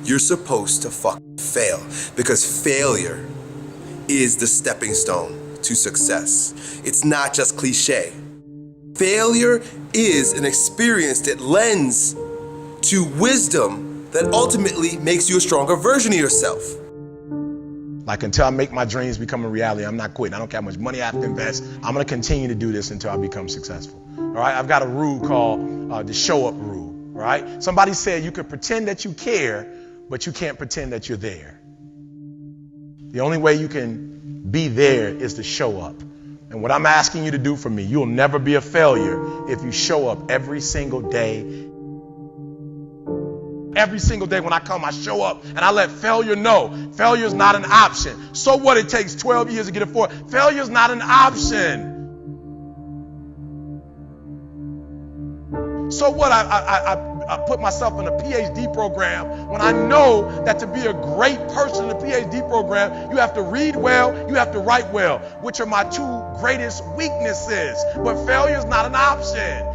you're supposed to fucking fail, because failure is the stepping stone to success. It's not just cliche. Failure is an experience that lends to wisdom that ultimately makes you a stronger version of yourself. Like, until I make my dreams become a reality, I'm not quitting. I don't care how much money I have to invest. I'm gonna continue to do this until I become successful. All right, I've got a rule called the show up rule, right? Somebody said you can pretend that you care, but you can't pretend that you're there. The only way you can be there is to show up. And what I'm asking you to do for me, you'll never be a failure if you show up every single day. Every single day when I come, I show up and I let failure know failure is not an option. So what, it takes 12 years to get it forward. Failure is not an option. So what, I put myself in a PhD program when I know that to be a great person in the PhD program, you have to read well, you have to write well, which are my two greatest weaknesses. But failure is not an option.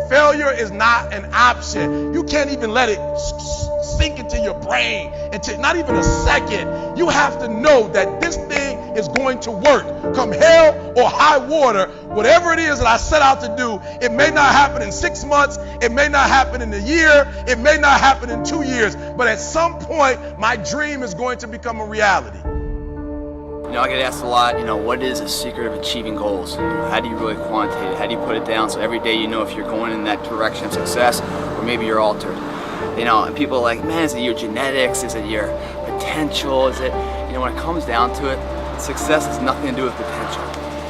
Failure is not an option. You can't even let it sink into your brain, into not even a second. You have to know that this thing is going to work. Come hell or high water, whatever it is that I set out to do, it may not happen in 6 months, it may not happen in a year, it may not happen in 2 years, but at some point, my dream is going to become a reality. You know, I get asked a lot, what is the secret of achieving goals? How do you really quantitate it? How do you put it down so every day you know if you're going in that direction of success or maybe you're altered? And people are like, man, is it your genetics? Is it your potential? Is it, when it comes down to it, success has nothing to do with potential.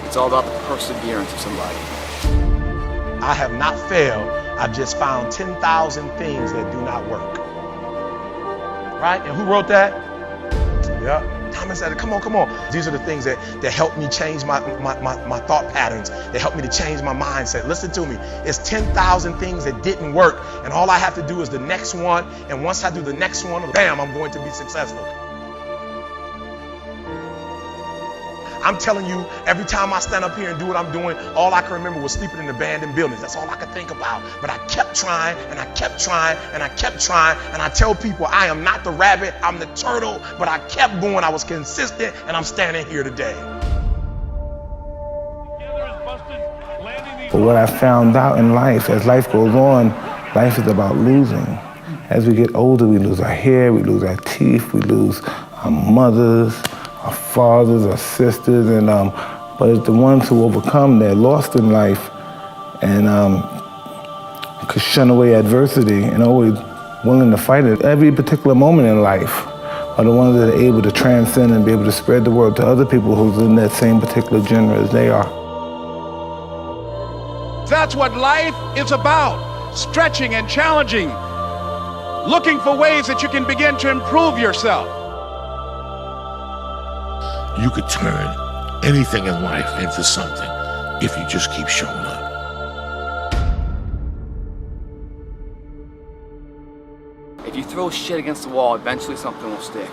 It's all about the perseverance of somebody. I have not failed. I've just found 10,000 things that do not work. Right? And who wrote that? Yeah. Thomas said, come on. These are the things that help me change my thought patterns. They help me to change my mindset. Listen to me. It's 10,000 things that didn't work. And all I have to do is the next one. And once I do the next one, bam, I'm going to be successful. I'm telling you, every time I stand up here and do what I'm doing, all I can remember was sleeping in abandoned buildings. That's all I could think about. But I kept trying, and I kept trying, and I kept trying. And I tell people, I am not the rabbit, I'm the turtle. But I kept going, I was consistent, and I'm standing here today. But what I found out in life, as life goes on, life is about losing. As we get older, we lose our hair, we lose our teeth, we lose our mothers, our fathers, our sisters, and but it's the ones who overcome, they're lost in life and could shun away adversity and always willing to fight it. Every particular moment in life are the ones that are able to transcend and be able to spread the word to other people who's in that same particular genre as they are. That's what life is about, stretching and challenging, looking for ways that you can begin to improve yourself. You could turn anything in life into something if you just keep showing up. If you throw shit against the wall, eventually something will stick.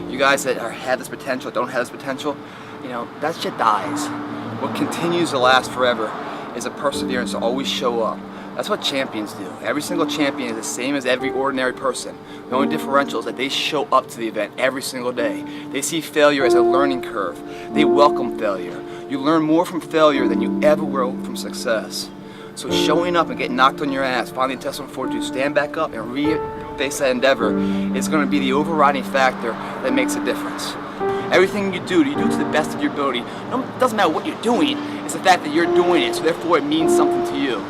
You guys that have this potential, don't have this potential, that shit dies. What continues to last forever is a perseverance to always show up. That's what champions do. Every single champion is the same as every ordinary person. The only differential is that they show up to the event every single day. They see failure as a learning curve. They welcome failure. You learn more from failure than you ever will from success. So showing up and getting knocked on your ass, finding intestinal fortitude, stand back up and re-face that endeavor is going to be the overriding factor that makes a difference. Everything you do to the best of your ability. It doesn't matter what you're doing, it's the fact that you're doing it, so therefore it means something to you.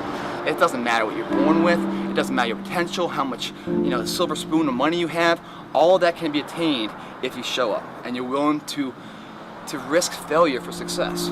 It doesn't matter what you're born with, it doesn't matter your potential, how much, the silver spoon of money you have, all of that can be attained if you show up and you're willing to risk failure for success.